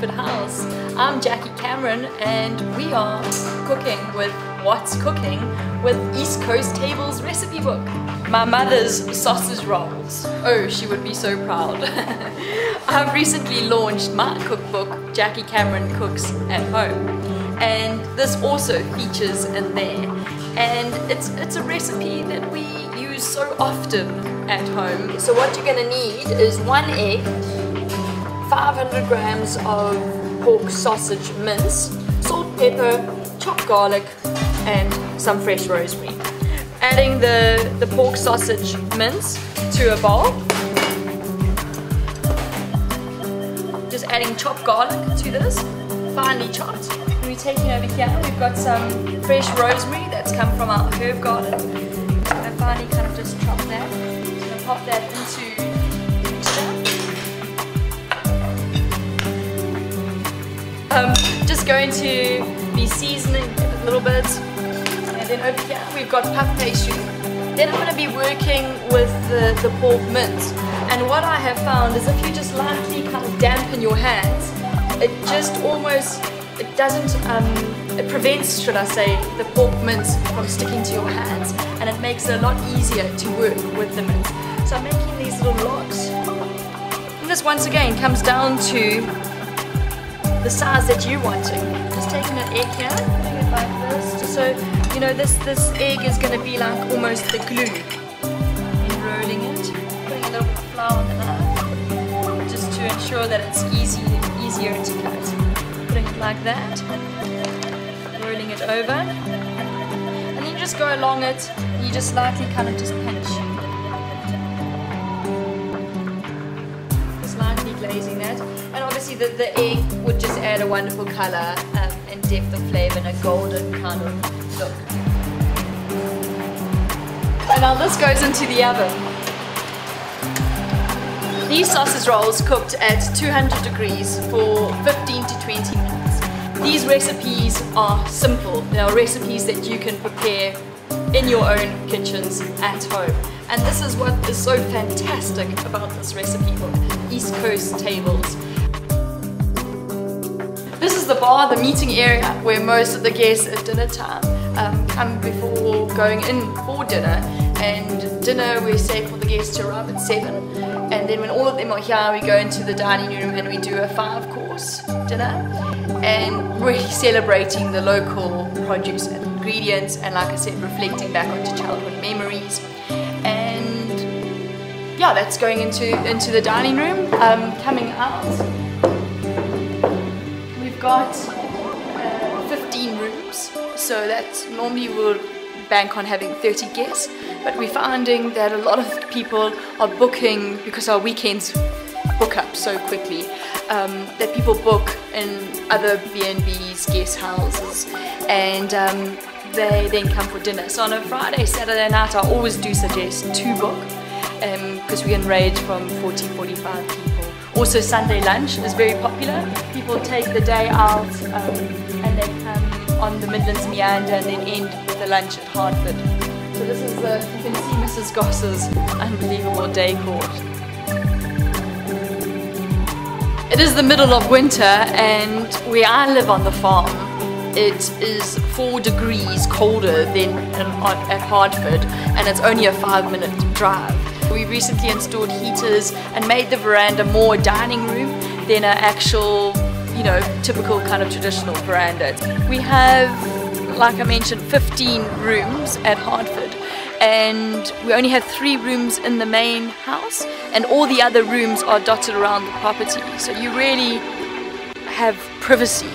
Hartford House. I'm Jackie Cameron and we are cooking with What's Cooking with East Coast Tables recipe book. My mother's sausage rolls. Oh, she would be so proud. I've recently launched my cookbook, Jackie Cameron Cooks at Home. And this also features in there. And it's a recipe that we use so often at home. So what you're gonna need is 1 egg, 500 grams of pork sausage mince, salt, pepper, chopped garlic, and some fresh rosemary. Adding the pork sausage mince to a bowl. Just adding chopped garlic to this, finely chopped. And we're taking over here, we've got some fresh rosemary that's come from our herb garden. So I finally kind of just chop that. So I'm going to pop that into the mixture. Just going to be seasoning a little bit. And then over here we've got puff pastry. Then I'm going to be working with the pork mince. And what I have found is if you just lightly kind of dampen your hands, it just almost, it doesn't, it prevents, should I say, the pork mince from sticking to your hands, and it makes it a lot easier to work with the mince. So I'm making these little logs. And this once again comes down to the size that you're wanting. Just taking an egg here, putting it like this, just so you know this egg is going to be like almost the glue. And rolling it, putting a little bit of flour on the knife, just to ensure that it's easier to cut. Putting it like that, rolling it over, and then you just go along it, and you just slightly kind of just pinch. Just lightly glazing that, and obviously the egg would just add a wonderful colour and depth of flavour and a golden kind of look. And now this goes into the oven. These sausage rolls cooked at 200 degrees for 15 to 20 minutes. These recipes are simple. They are recipes that you can prepare in your own kitchens at home. And this is what is so fantastic about this recipe book, East Coast Tables. This is the bar, the meeting area, where most of the guests at dinner time come before going in for dinner. And dinner, we say for the guests to arrive at 7. And then when all of them are here, we go into the dining room and we do a 5-course dinner. And really celebrating the local produce and ingredients, and like I said, reflecting back onto childhood memories. And yeah, that's going into the dining room. Coming out, we've got 15 rooms, so that normally we'll bank on having 30 guests, but we're finding that a lot of people are booking, because our weekends book up so quickly, that people book in other B&Bs, guest houses, and they then come for dinner. So on a Friday, Saturday night, I always do suggest to book, because we can range from 40-45 people. Also Sunday lunch is very popular. People take the day out and they come on the Midlands meander and then end with the lunch at Hartford. So this is you can see Mrs. Goss's unbelievable decor. It is the middle of winter, and where I live on the farm, it is 4 degrees colder than at Hartford, and it's only a 5-minute drive. We recently installed heaters and made the veranda more a dining room than an actual, you know, typical kind of traditional veranda. We have, like I mentioned, 15 rooms at Hartford, and we only have 3 rooms in the main house, and all the other rooms are dotted around the property. So you really have privacy